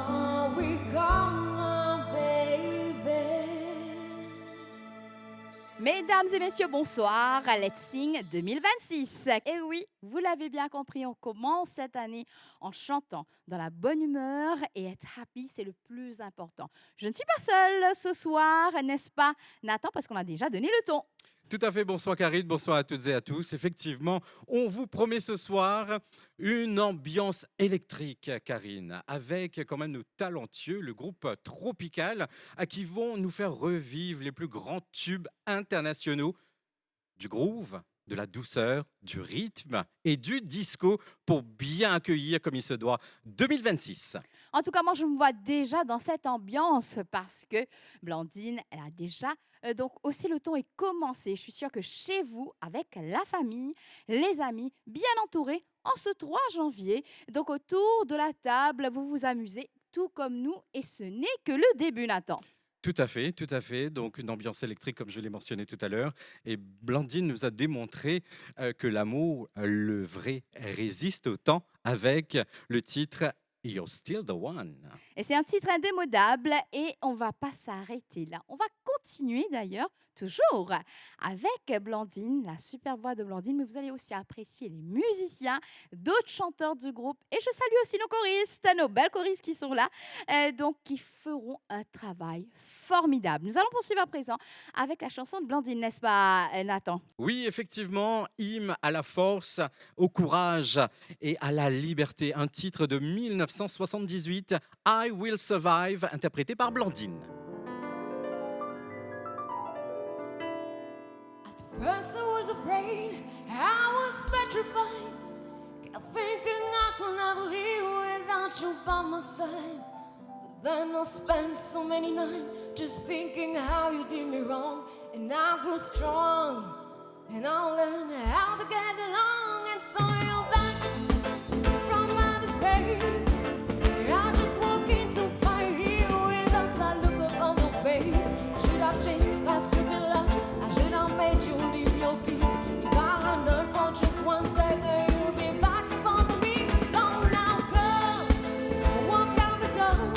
far we come, baby. Mesdames et messieurs, bonsoir. Let's Sing 2026. Et oui, vous l'avez bien compris, on commence cette année en chantant dans la bonne humeur et être happy, c'est le plus important. Je ne suis pas seule ce soir, n'est-ce pas, Nathan, parce qu'on a déjà donné le ton. Tout à fait, bonsoir Karine, bonsoir à toutes et à tous. Effectivement, on vous promet ce soir une ambiance électrique, Karine, avec quand même nos talentueux, le groupe Tropical, à qui vont nous faire revivre les plus grands tubes internationaux du groove, de la douceur, du rythme et du disco pour bien accueillir comme il se doit 2026. En tout cas, moi, je me vois déjà dans cette ambiance parce que Blandine, elle a déjà donc aussi le ton est commencé. Je suis sûre que chez vous, avec la famille, les amis, bien entourés, en ce 3 janvier, donc autour de la table, vous vous amusez tout comme nous et ce n'est que le début, Nathan. Tout à fait, tout à fait. Donc une ambiance électrique comme je l'ai mentionné tout à l'heure. Et Blandine nous a démontré que l'amour, le vrai, résiste au temps avec le titre You're Still the One. Et c'est un titre indémodable et on va pas s'arrêter là. On va continuer d'ailleurs, toujours avec Blandine, la super voix de Blandine, mais vous allez aussi apprécier les musiciens, d'autres chanteurs du groupe. Et je salue aussi nos choristes, nos belles choristes qui sont là, donc qui feront un travail formidable. Nous allons poursuivre à présent avec la chanson de Blandine, n'est-ce pas, Nathan? Oui, effectivement, hymne à la force, au courage et à la liberté. Un titre de 1978, I Will Survive, interprété par Blandine. At first I was afraid, I was petrified, kept thinking I could never live without you by my side. But then I spent so many nights just thinking how you did me wrong, and I grew strong, and I learned how to get along, and so you're back from outer space. I just walk into fire here with us. I look up on your face. Should I change my stupid love? I should have made you leave your key. If I had known for just 1 second, you'd be back for me. Go now, girl. Walk out the door.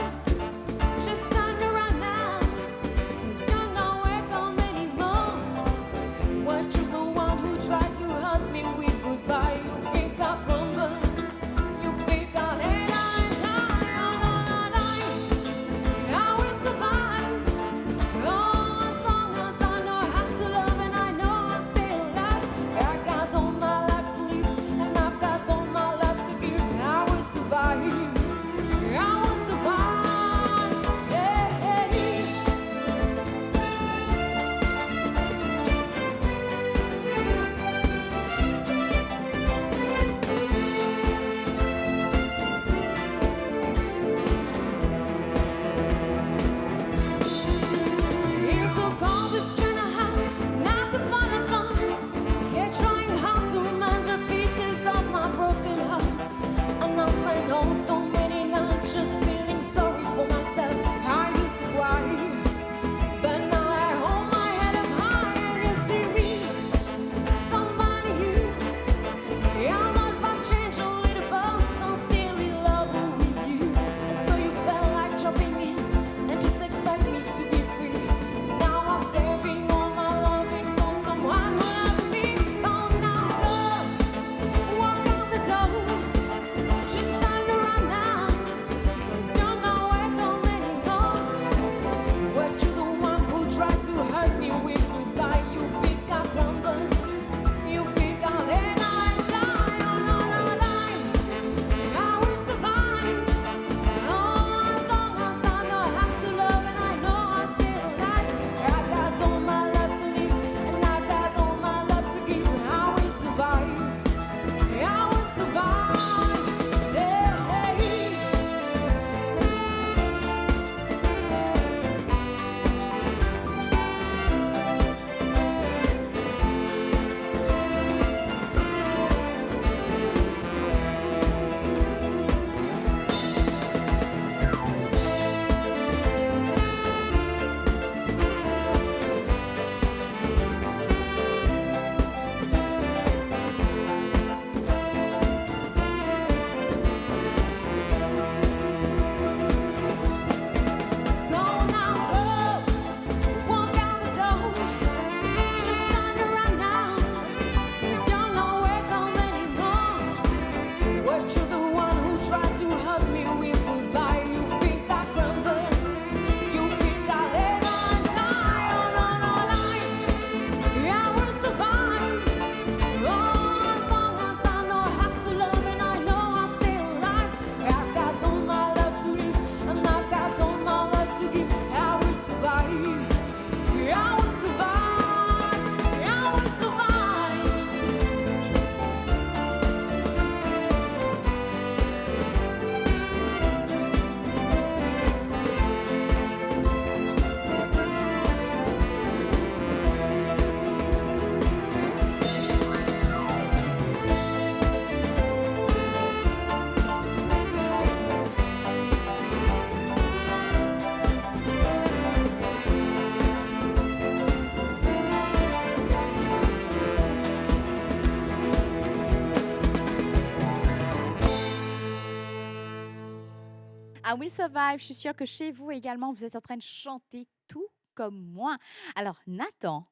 Just turn around now. 'Cause you're not welcome anymore. Weren't you the one who tried to hurt me with goodbye? You think I Will Survive. Je suis sûre que chez vous également, vous êtes en train de chanter tout comme moi. Alors, Nathan,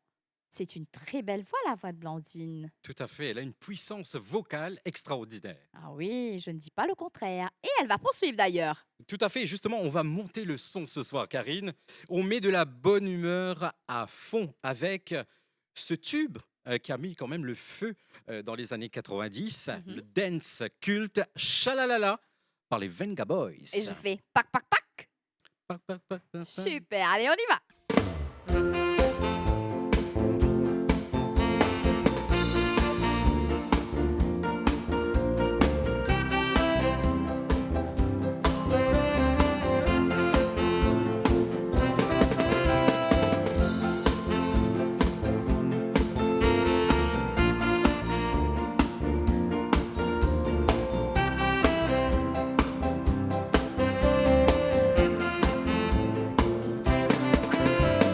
c'est une très belle voix, la voix de Blandine. Tout à fait, elle a une puissance vocale extraordinaire. Ah oui, je ne dis pas le contraire. Et elle va poursuivre d'ailleurs. Tout à fait, justement, on va monter le son ce soir, Karine. On met de la bonne humeur à fond avec ce tube qui a mis quand même le feu dans les années 90, le dance culte Shalalala par les Venga Boys. Et je fais pac, pac, pac. Pa, pa, pa, pa, pa. Super, allez, on y va.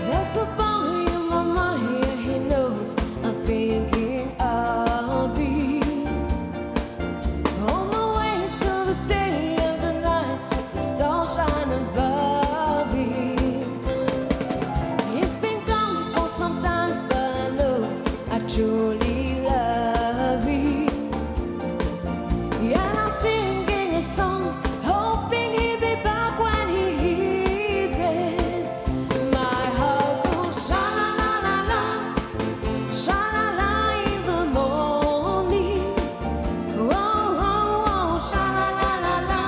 There's a boy in my mind, he knows I'm thinking of you. On my way to the day of the night, the stars shine above you. He's been gone for some time, but I know I truly love you. And I'm singing a song, hoping he'll be back when he hears it. My heart goes sha-la-la-la-la, sha-la-la in the morning. Oh, oh, oh, sha-la-la-la-la,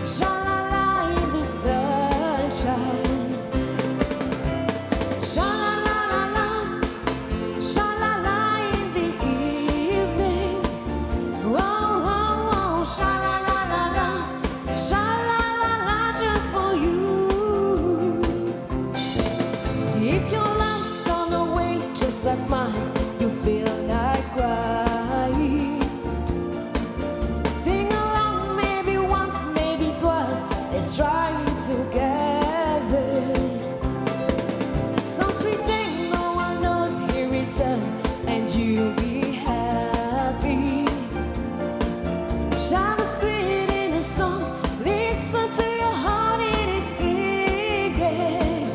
sha-la-la in the sunshine. Sha-la-la-la-la, sha-la-la in the evening. Oh, oh, oh, sha-la-la-la-la, sha-la-la-la just for you. If your love's gone away just like mine, you feel like crying. Sing along maybe once, maybe twice, let's try it together. Some sweet day no one knows he'll return, and you'll be happy. Shine a sweet in a song, listen to your heart, it is singing.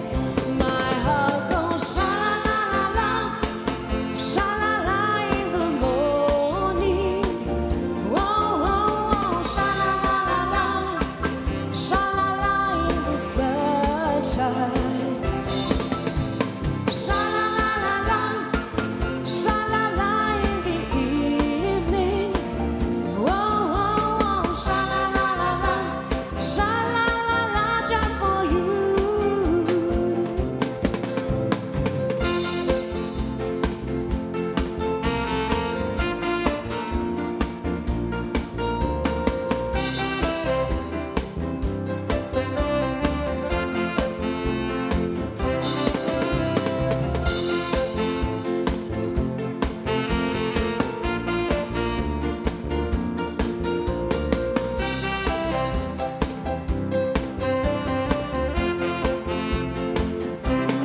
My heart goes sha-la-la-la-la, sha-la-la in the morning. Oh, oh, oh, sha-la-la-la-la, sha-la-la in the sunshine. Sha-la-la-la-la, sha-la-la in the evening. Oh, oh, oh, sha-la-la-la-la, sha-la-la-la just for you.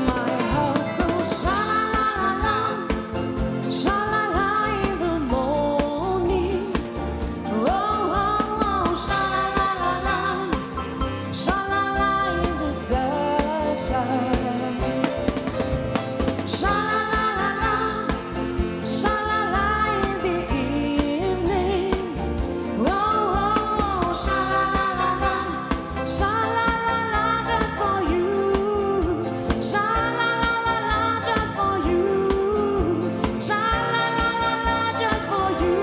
My heart goes sha-la-la-la-la, sha-la-la in the morning. Oh, oh, oh, sha-la-la-la-la, sha-la-la in the sunshine. Sha-la-la-la-la, sha-la-la in the evening. Oh, oh, oh, sha-la-la-la-la, sha-la-la-la just for you. Sha-la-la-la-la just for you. Sha-la-la-la-la just for you.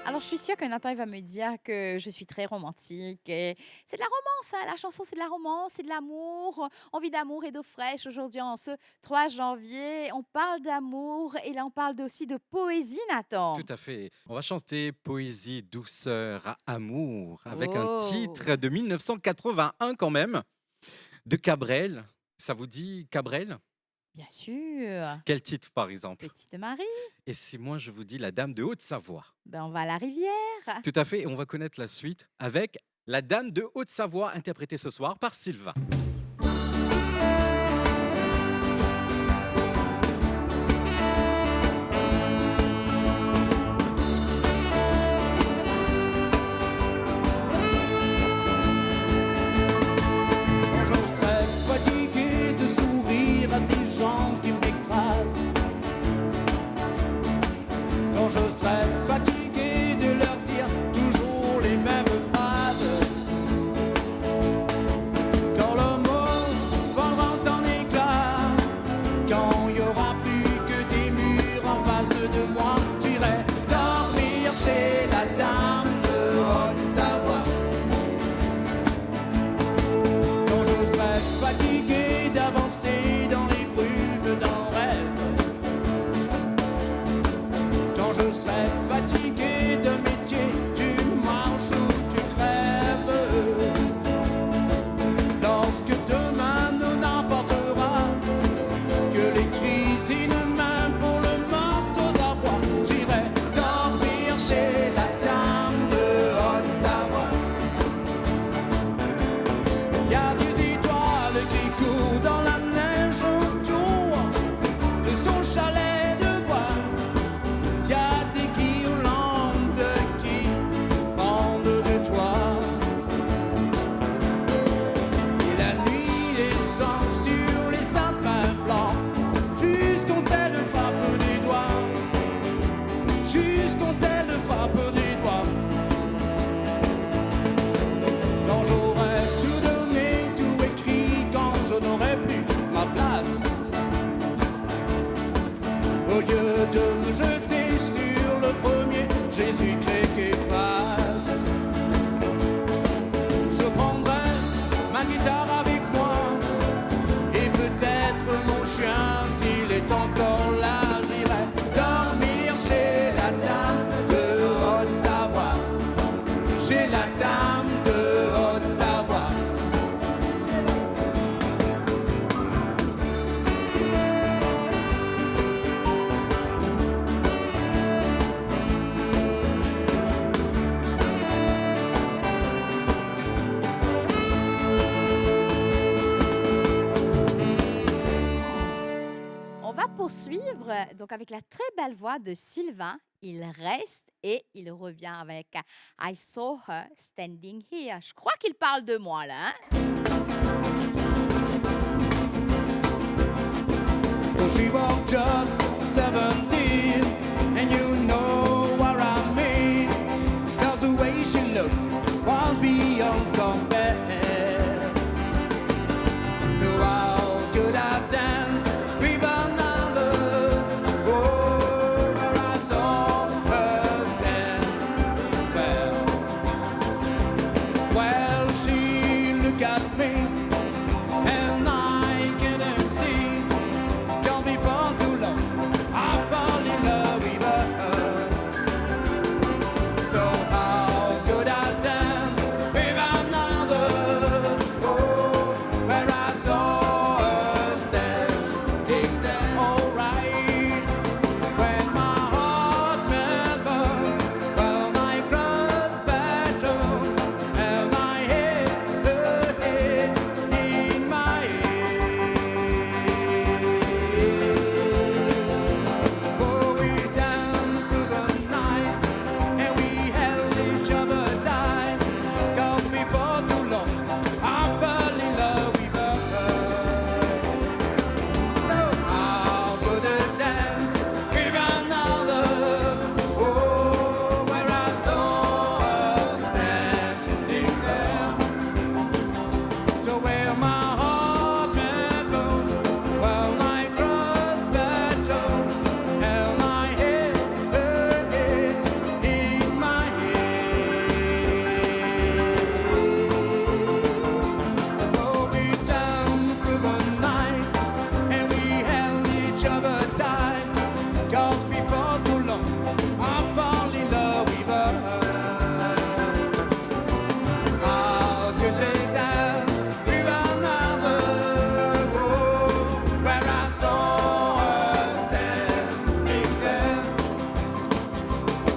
Alors, je suis sûre que Nathan il va me dire que je suis très romantique. Et c'est de la romance, hein. La chanson, c'est de la romance, c'est de l'amour. Envie d'amour et d'eau fraîche. Aujourd'hui, en ce 3 janvier, on parle d'amour et là, on parle aussi de poésie, Nathan. Tout à fait. On va chanter Poésie, douceur, amour avec un Oh. titre de 1981 quand même, de Cabrel. Ça vous dit Cabrel? Bien sûr. Quel titre par exemple? Petite Marie, Et si moi je vous dis La Dame de Haute-Savoie? ben on va à la rivière. Tout à fait, et on va connaître la suite avec La Dame de Haute-Savoie, interprétée ce soir par Sylvain. donc avec la très belle voix de Sylvain. Il reste et il revient avec I saw her standing here. Je crois qu'il parle de moi là. Hein? She was just 17, and you know what I mean, 'cause the way she looked was beyond compare. So how could I dance with another? Oh, where I saw her standing there. Well, she looked at me, and I couldn't see. Before too long, I fall in love with her. So how could I dance with another? Oh, where I saw her standing there, alright. When my heart melted, when I crossed that road, and my head in my head. For we danced through the night, and we held each other tight, 'cause before too long, I fell in love with her. So how could I dance with another? Oh, where I saw her standing there. So where my heart melted, well, I crossed that road, and my head in my head. So we danced through the night, and we held each other tight, 'cause before too long, I fall in love with her. How could they dance with another? Oh, where I saw her standing there.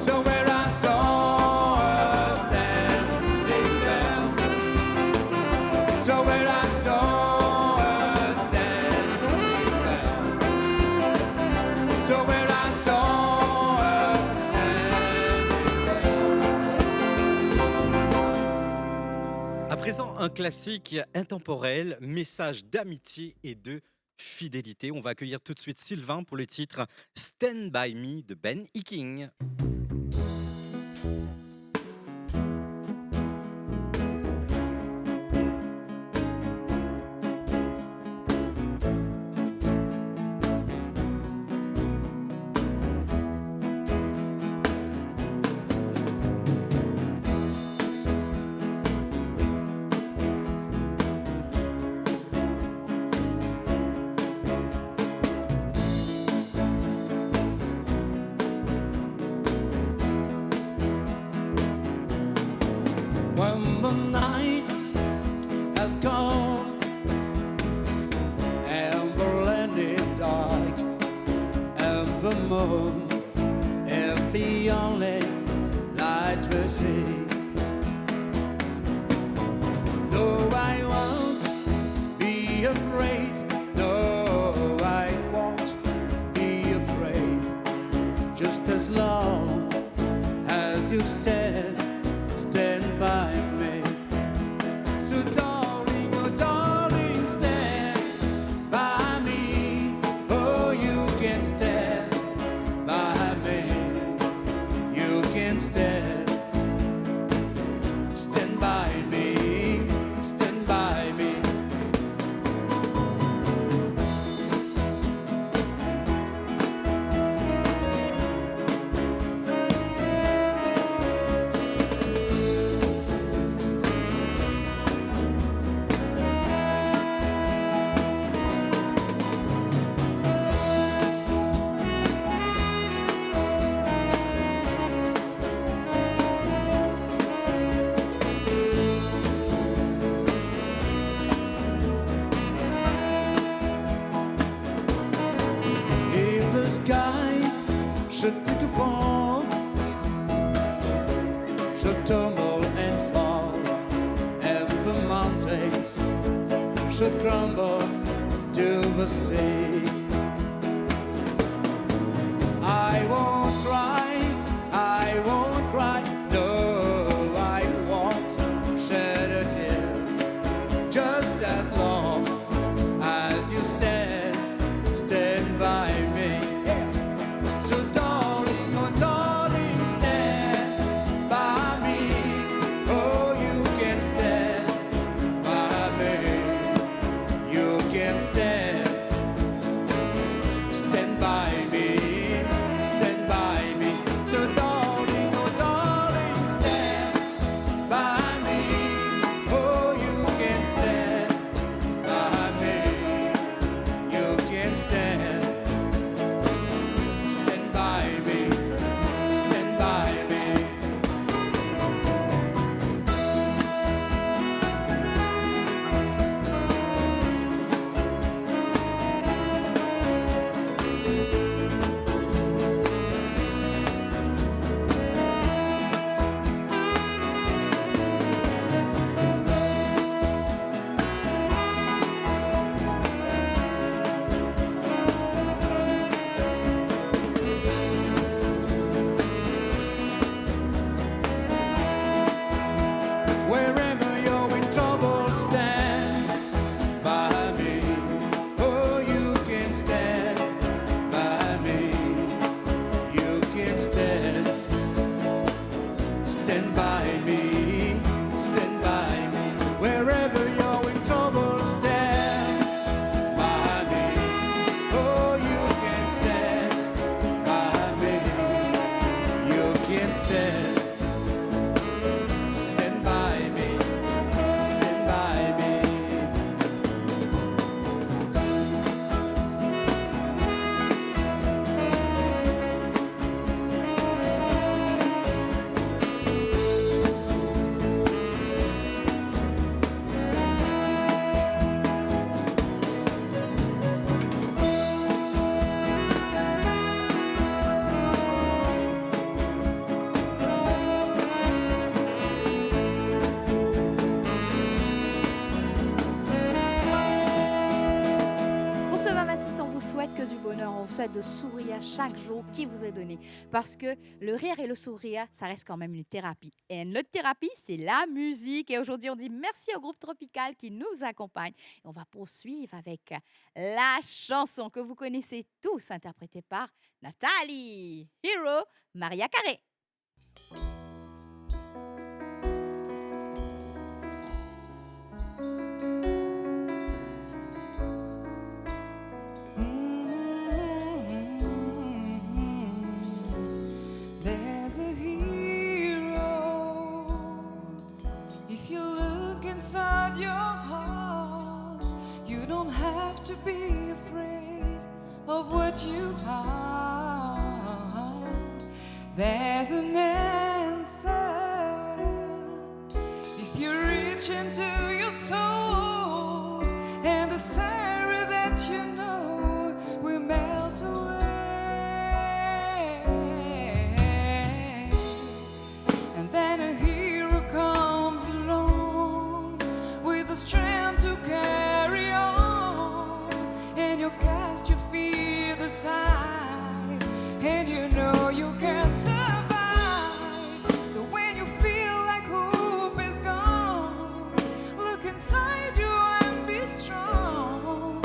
So where I saw her standing there. So where I saw her standing there. So where I saw her standing there. À présent, un classique intemporel, message d'amitié et de fidélité. On va accueillir tout de suite Sylvain pour le titre Stand By Me de Ben E. King. When the night has gone and the land is dark and the moon is the only light we see. No, I won't be afraid. No, I won't be afraid. Just as long as you stand by me. So darling, oh darling, stand by me. Oh, you can stand by me. You can stand by me. Stand by me. If the sky should take a fall, should tumble and fall, and the mountains should crumble to the sea. du bonheur, on vous souhaite de sourire chaque jour qui vous est donné. Parce que le rire et le sourire, ça reste quand même une thérapie. Et notre thérapie, c'est la musique. Et aujourd'hui, on dit merci au groupe Tropical qui nous accompagne. Et on va poursuivre avec la chanson que vous connaissez tous, interprétée par Nathalie, Hero, Maria Carré. There's a hero. If you look inside your heart, you don't have to be afraid of what you are. There's an answer. If you reach into your soul, and the sorrow that you know will melt away. And then a hero comes along with the strength to carry on, and you cast your fear aside, and you know you can survive. So when you feel like hope is gone, look inside you and be strong,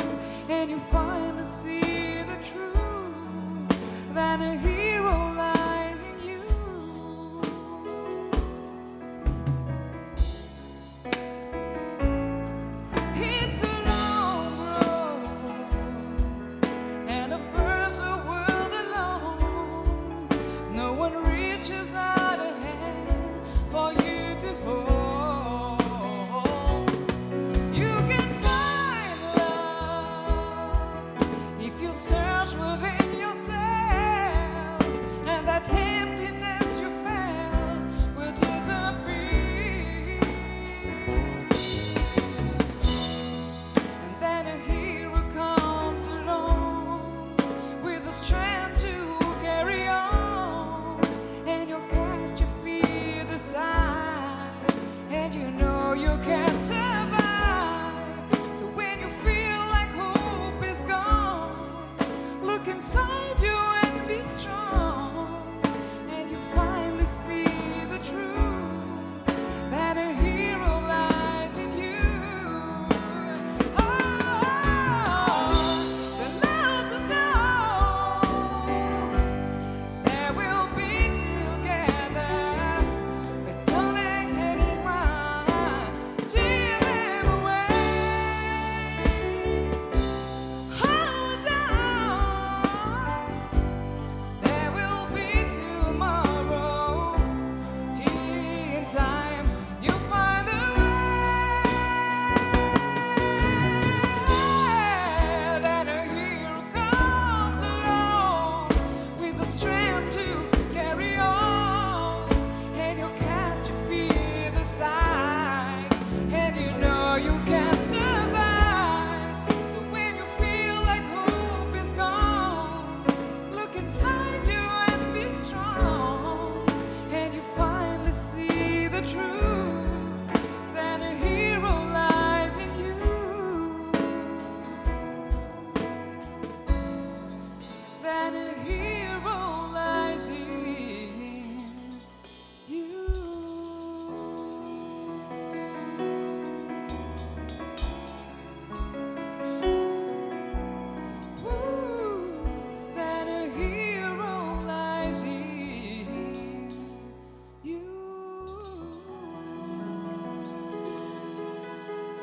and you finally see the truth, that a hero lies in you. It's a long road, and at first the world alone, no one reaches out a hand for you to hold. You can find love if you search within yourself, and that emptiness you felt will disappear. And then a hero comes along with the strength to carry on, and you cast your fear aside, and you know you can survive. So when you feel like hope is gone, look inside you and be strong, and you finally see the truth, that a hero lies in you. The love to know that we'll be together, but don't let anyone tear them away. Hold on, there will be tomorrow. In time, you'll find the way. That a hero comes along with the strength to carry on, and you cast your fear aside, and you know you can survive. So when you feel like hope is gone, look inside you and be strong, and you finally see the truth, that a hero lies in you. That a hero lies in you. Ooh, that a hero lies in you.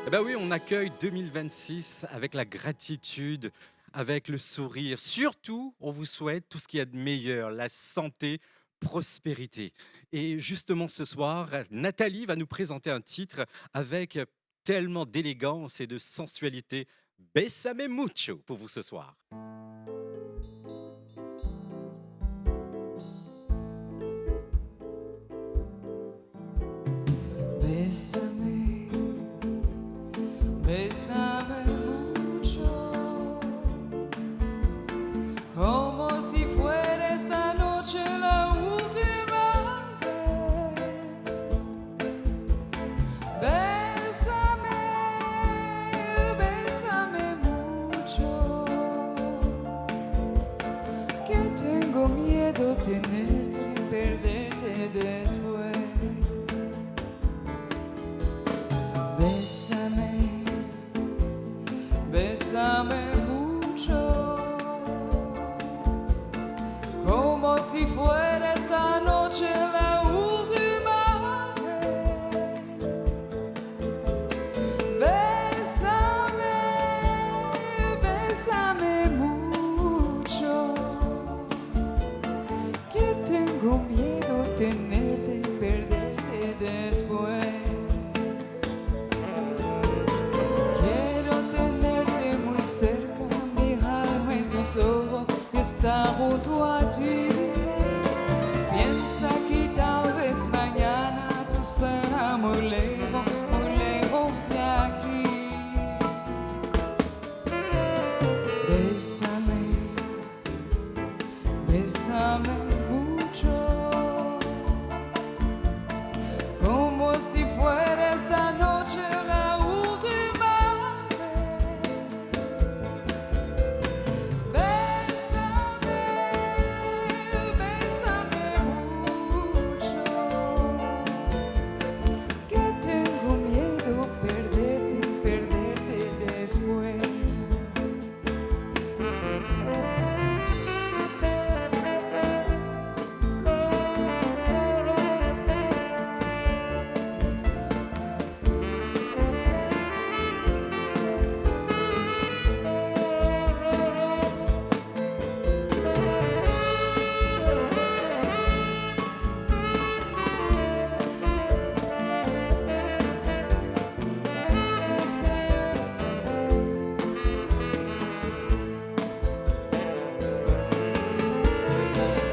Eh ben oui, on accueille 2026 avec la gratitude, avec le sourire. Surtout, on vous souhaite tout ce qu'il y a de meilleur, la santé, prospérité. Et justement, ce soir, Nathalie va nous présenter un titre avec tellement d'élégance et de sensualité. Bésame mucho pour vous ce soir. Bésame, bésame mucho, como si fuera esta noche la última vez. Bésame, bésame mucho, Bésame, bésame mucho, como si fuera esta noche la última vez. Bésame, bésame mucho, que tengo miedo tenerte, perderte después. Quiero tenerte muy cerca, mirarme en tus ojos y estar junto a ti. Piensa que tal vez mañana tú serás muy lejos de aquí. Bésame, bésame mucho, como si fuera esta noche la última vez. Bésame, bésame mucho, que tengo miedo perderte después.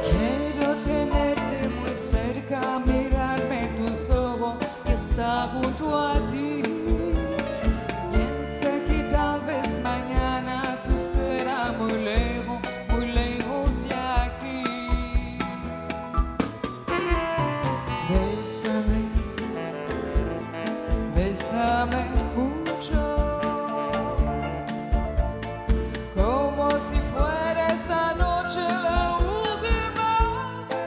Quiero tenerte muy cerca, mirarme en tus ojos y estar junto a ti. Piensa que tal vez mañana tú serás muy lejos de aquí. Bésame, bésame mucho, como si fuera esta noche la última vez.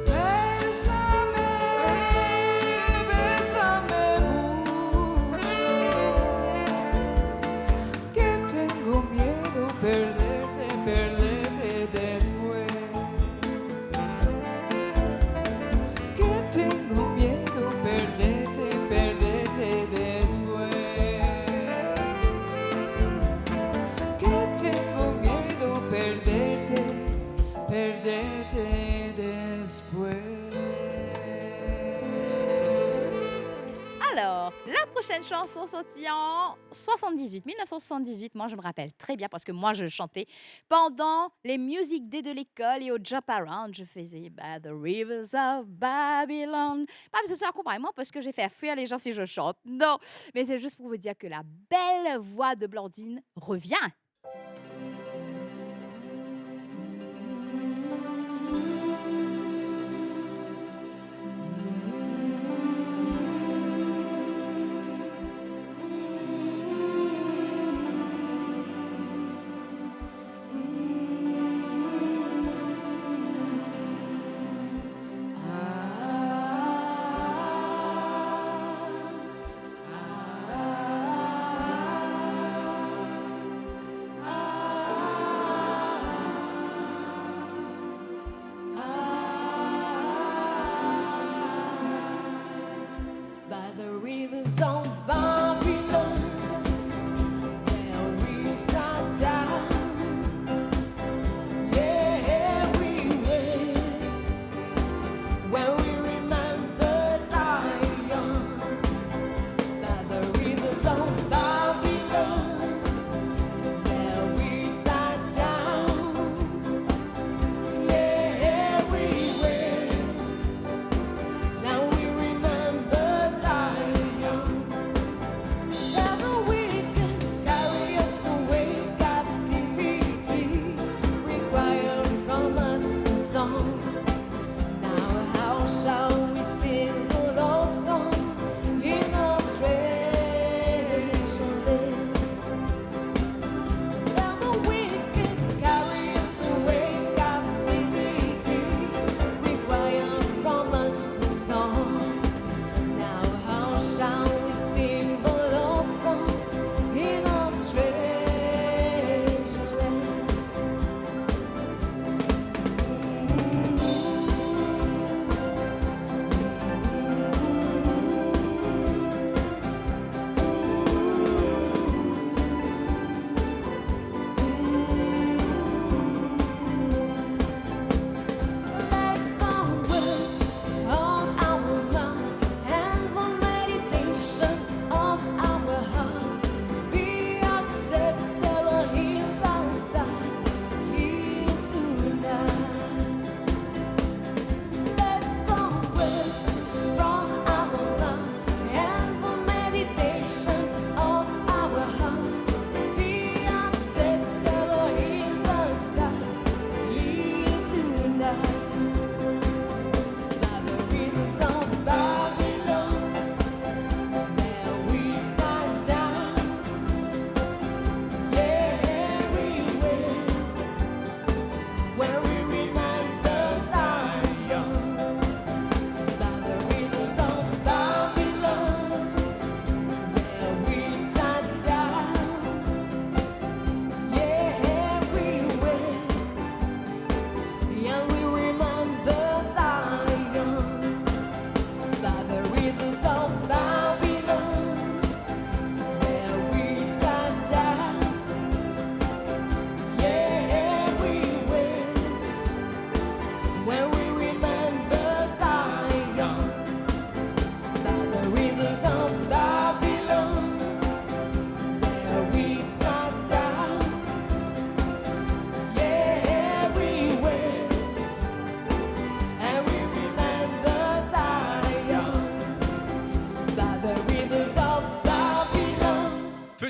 Bésame, bésame mucho, que tengo miedo perderte después. Que tengo miedo perderte después. Que tengo miedo perderte después. Alors, la prochaine chanson sortie en 1978. Moi, je me rappelle très bien parce que moi, je chantais pendant les Music Day de l'école et au Jump Around. Je faisais By the Rivers of Babylon. Pas besoin de s'accompagner moi parce que j'ai fait fuir les gens si je chante. Non, mais c'est juste pour vous dire que la belle voix de Blandine revient. By the rivers of Babylon, where we sat down, yeah, we went, when we remember Zion. By the rivers of Babylon, where we sat down, yeah, we went, now we remember Zion.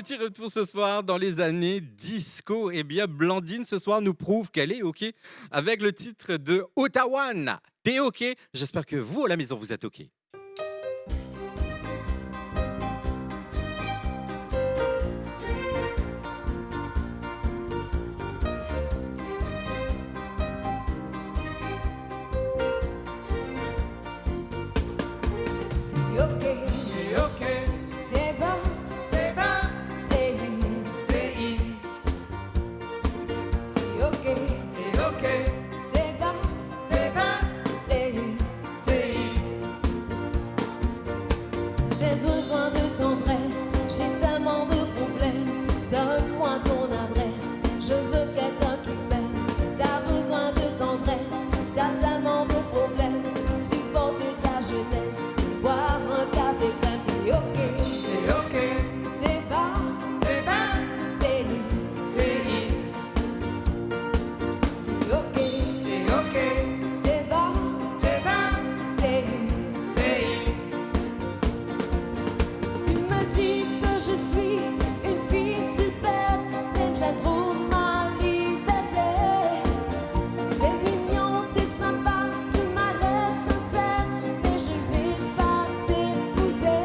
Petit retour ce soir dans les années disco. Eh bien, Blandine, ce soir, nous prouve qu'elle est OK avec le titre de Ottawa. T'es OK? J'espère que vous, à la maison, vous êtes OK. T'es OK, t'es bon, t'es in. T'es OK, t'es bon, t'es in. J'ai besoin de tendresse, j'ai tellement de problèmes. Donne-moi ton adresse, je veux quelqu'un qui m'aime. T'as besoin de tendresse, t'as tellement de problèmes. Supporte ta jeunesse, boire un café plein. T'es OK, t'es bas, t'es in. T'es OK, t'es bas, t'es in. Tu me dis que je suis une fille superbe, même j'aime trop ma liberté. T'es mignon, t'es sympa, tu m'as l'air sincère, mais je vais pas t'épouser.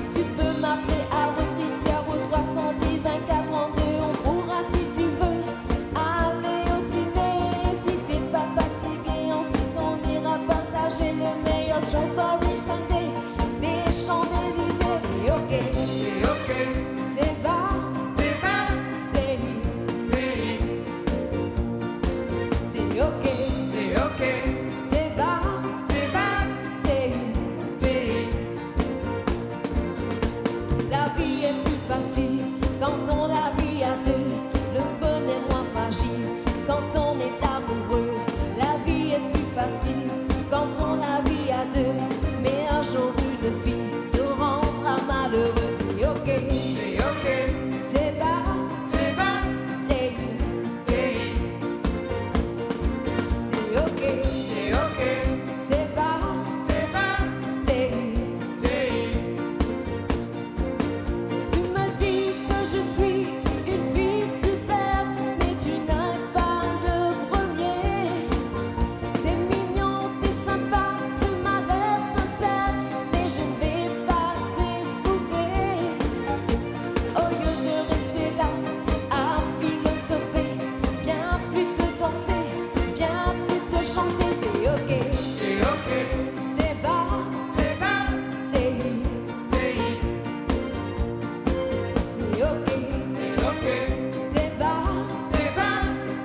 Tu peux m'appeler à Whitney au 310 24 32, on pourra si tu veux aller au ciné. Si t'es pas fatigué, ensuite on ira partager le meilleur strawberry sundae des Champs-Élysées. T'es OK, t'es bas, t'es in. T'es OK, t'es bas, t'es in. La vie est plus facile quand on la vit à deux. Le bonheur est moins fragile quand on est amoureux. La vie est plus facile quand on la vit à deux. Mais un jour une fille te rendra malheureux. T'es OK, t'es bas, t'es in. T'es OK, t'es bas, t'es in. Tu me dis que je suis une fille superbe, mais tu n'es pas le premier. T'es mignon, t'es sympa, tu m'as l'air sincère, mais je ne vais pas t'épouser. Au lieu de rester là à philosopher, viens plutôt danser, viens plutôt chanter. T'es OK, t'es bas, t'es in. T'es OK, t'es bas,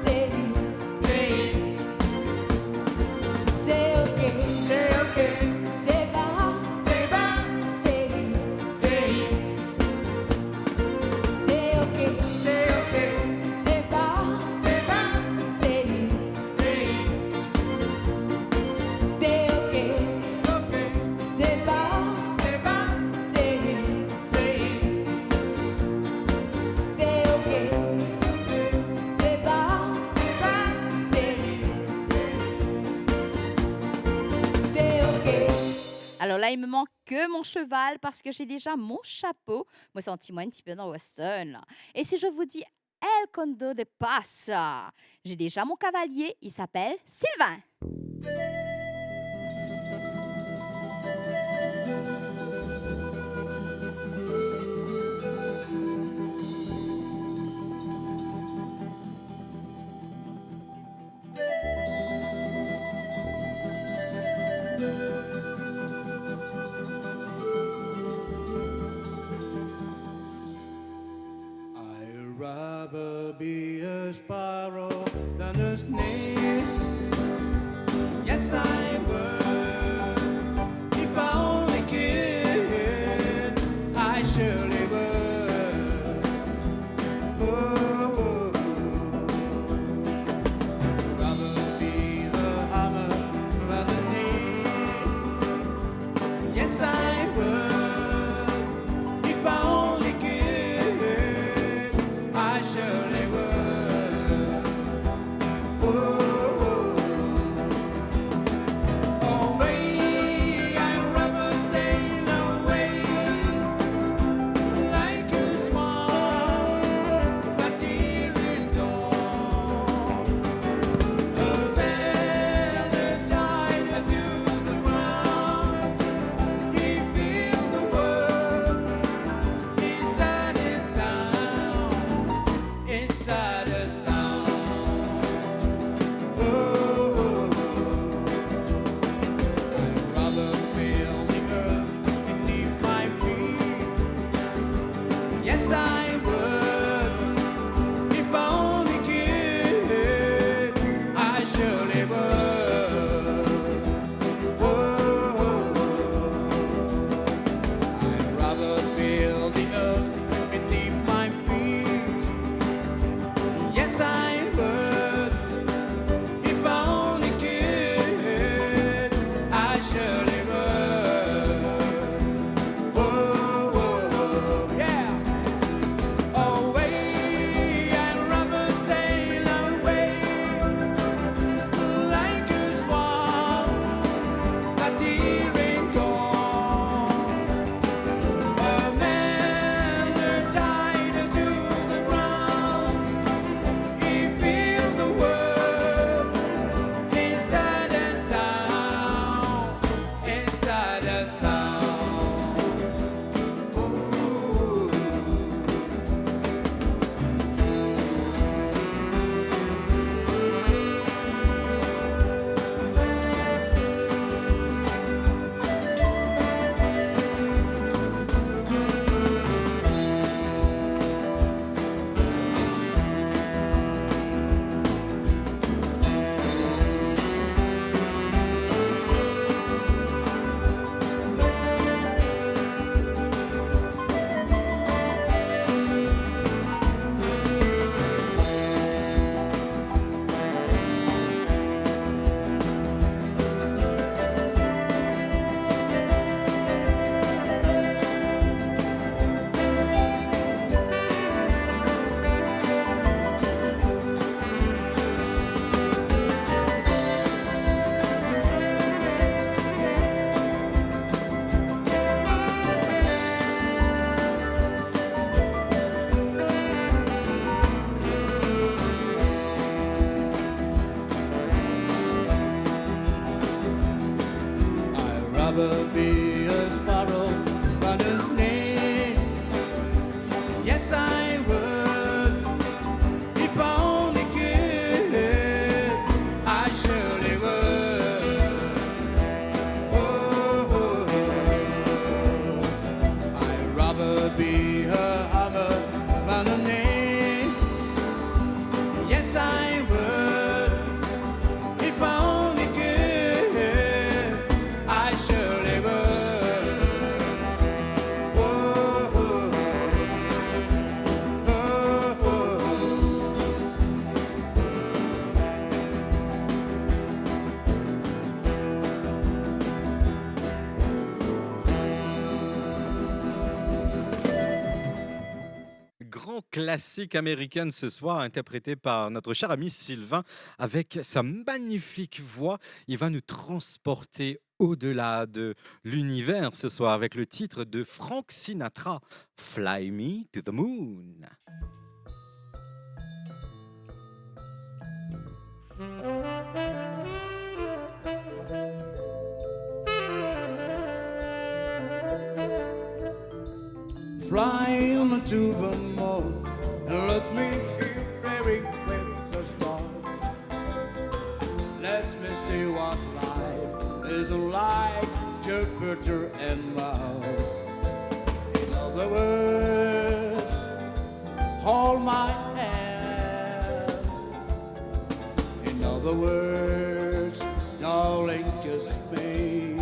t'es in. T'es OK, t'es bas, t'es in. T'es OK, t'es bas, t'es in. T'es OK, t'es bas, t'es in. T'es OK, t'es bas, t'es in. T'es OK. Alors là, il me manque que mon cheval parce que j'ai déjà mon chapeau. Moi, sens-moi un petit peu dans Weston. Là. Et si je vous dis El Condo de Passa, j'ai déjà mon cavalier. Il s'appelle Sylvain. I'd rather be a sparrow than a snake. Yes, rather be a sparrow than a snake. Yes, I would. If I only could, I surely would. Oh, I'd rather be a hammer than a nail. Yes, I would. If I only could, I surely would. Oh, oh, oh. Grand classique américaine ce soir, interprété par notre cher ami Sylvain avec sa magnifique voix. Il va nous transporter au-delà de l'univers ce soir avec le titre de Frank Sinatra, Fly Me to the Moon. Fly me to the moon and let me be very with the stars. Let me see what life is like, Jupiter and Mars. In other words, hold my hand. In other words, darling, kiss me.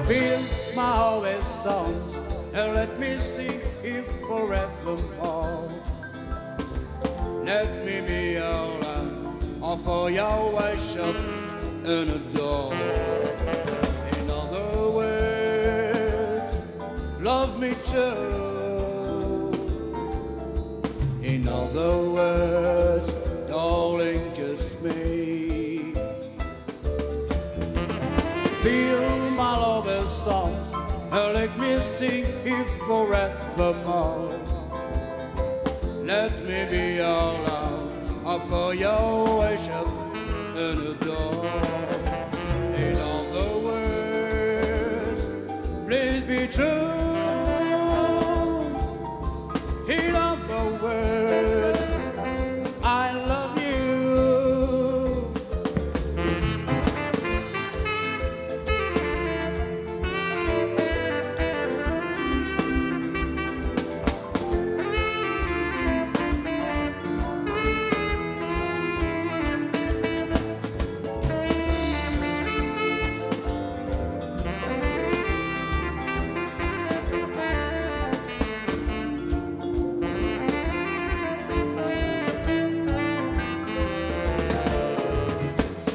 Feel my always songs and let me sing it forevermore. Let me be your land, offer your worship and adore. In other words, love me true. In other words, darling, kiss me. Feel my lover's songs and let me sing it forevermore. Let me be your love, offer your worship and adore. In other words, please be true. In other words, I love you.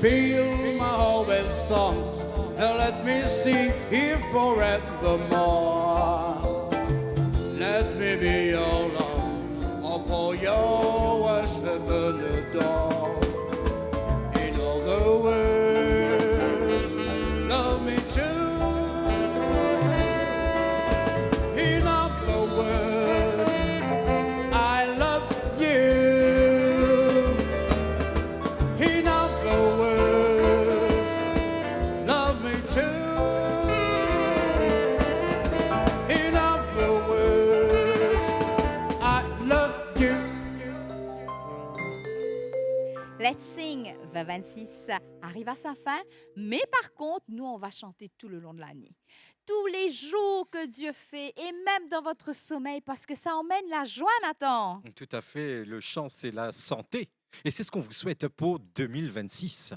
Feel my always songs and let me sing here forevermore. Let me be your love, offer your worship and adore. In other words, love me true. In other words, I love you. In other words, love me true. In other words, I love you. Let's Sing 26 arrive à sa fin, mais par contre, nous, on va chanter tout le long de l'année. Tous les jours que Dieu fait, et même dans votre sommeil, parce que ça emmène la joie, Nathan. Tout à fait, le chant c'est la santé et c'est ce qu'on vous souhaite pour 2026.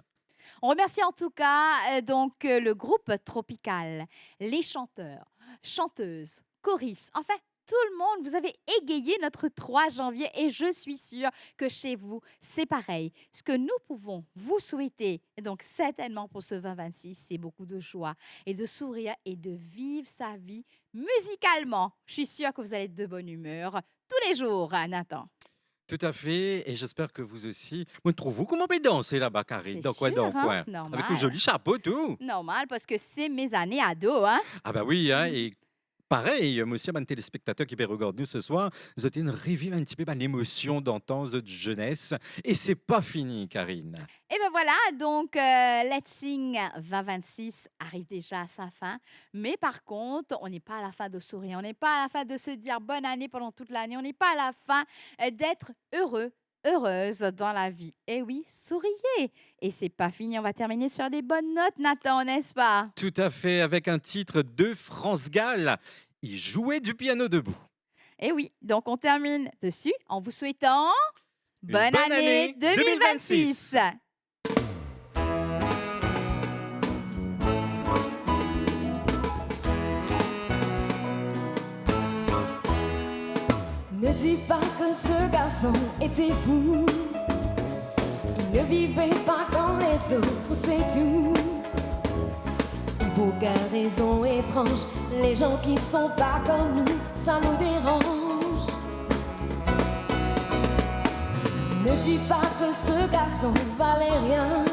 On remercie en tout cas le groupe Tropical, les chanteurs, chanteuses, choristes, enfin tout le monde. Vous avez égayé notre 3 janvier et je suis sûre que chez vous, c'est pareil. Ce que nous pouvons vous souhaiter, donc certainement pour ce 2026, c'est beaucoup de joie et de sourire et de vivre sa vie musicalement. Je suis sûre que vous allez être de bonne humeur tous les jours, Nathan. Tout à fait, et j'espère que vous aussi. Moi, trouvez-vous comment on peut danser là-bas, Karine? C'est Dans quoi, sûr, dans hein, quoi? normal. Avec un joli chapeau, tout. Normal, parce que c'est mes années ados, hein? Ah bah oui, hein, et pareil, monsieur, un téléspectateur qui regarde nous ce soir, vous avez revive un petit peu l'émotion d'antan de jeunesse. Et c'est pas fini, Karine. Et ben voilà, donc Let's Sing 2026 arrive déjà à sa fin. Mais par contre, on n'est pas à la fin de sourire, on n'est pas à la fin de se dire bonne année pendant toute l'année, on n'est pas à la fin d'être heureux, heureuse dans la vie. Et oui, souriez. Et c'est pas fini, on va terminer sur des bonnes notes, Nathan, n'est-ce pas? Tout à fait, avec un titre de France Gall. Il jouait du piano debout. Et oui, donc on termine dessus en vous souhaitant Une bonne bonne année année 2026. 2026. Ne dis pas que ce garçon était fou. Il ne vivait pas comme les autres, c'est tout. Pour quelle raison étrange, les gens qui sont pas comme nous, ça nous dérange. Ne dis pas que ce garçon valait rien.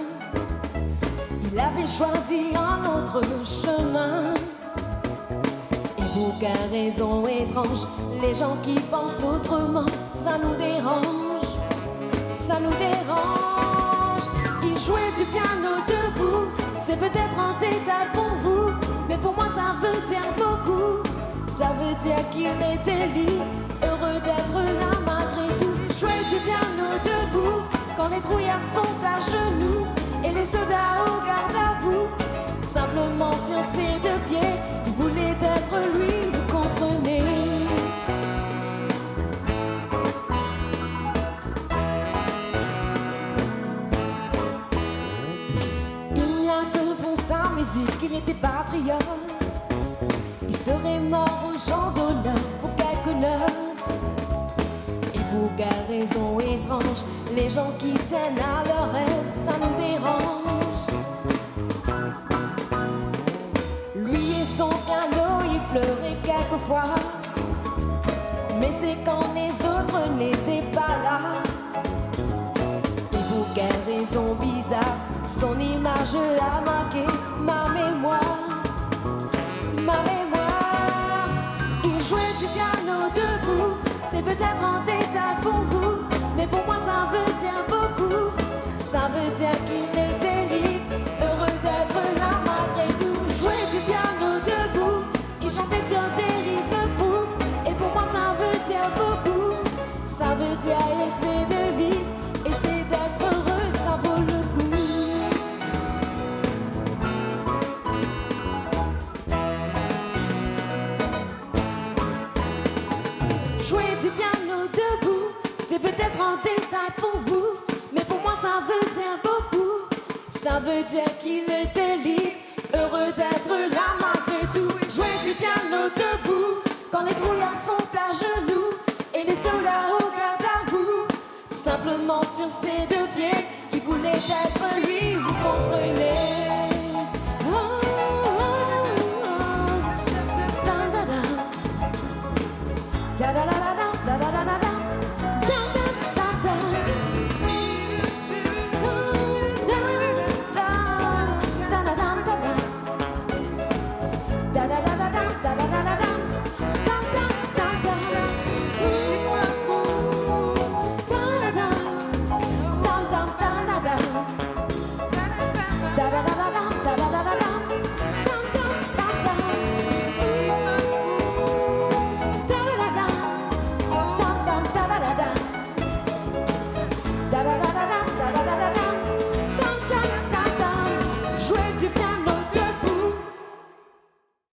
Il avait choisi un autre chemin. Et pour quelle raison étrange, les gens qui pensent autrement, ça nous dérange, ça nous dérange. Il jouait du piano debout, c'est peut-être un détail pour vous, mais pour moi ça veut dire beaucoup. Ça veut dire qu'il était libre, heureux d'être là malgré tout. Il jouait du piano debout, quand les trouillards sont à genoux, et les soldats au garde à vous. Simplement sur ses deux pieds, il voulait être lui, vous comprenez. Il n'y a que pour sa musique, il était patriote. Il serait mort aux gens d'honneur pour quelques notes. Et pour quelle raison étrange, les gens qui tiennent à leurs rêves, ça nous dérange. Lui et son piano, il pleurait quelquefois, mais c'est quand les autres n'étaient pas là. Et pour quelle raison bizarre, son image a marqué ma mémoire, ma mémoire. Il jouait du piano debout, c'est peut-être un détail pour vous, mais pour moi ça veut dire beaucoup. Ça veut dire qu'il était libre, heureux d'être là malgré tout. Jouer du piano debout, il chantait sur des rythmes fous, et pour moi ça veut dire beaucoup. Ça veut dire essayer de vivre, essayer d'être heureux, ça vaut le coup. Jouer du piano debout, c'est peut-être un détail pour vous, mais pour moi ça veut dire beaucoup. Ça veut dire qu'il était libre, heureux d'être là malgré tout. Jouer du piano debout, quand les trouillards sont à genoux, et les soldats au garde à vous. Simplement sur ses deux pieds, il voulait être lui, vous comprenez. Oh, oh, oh. Da, da, da. Da, da, da, da, da, da, da, da, da. Da da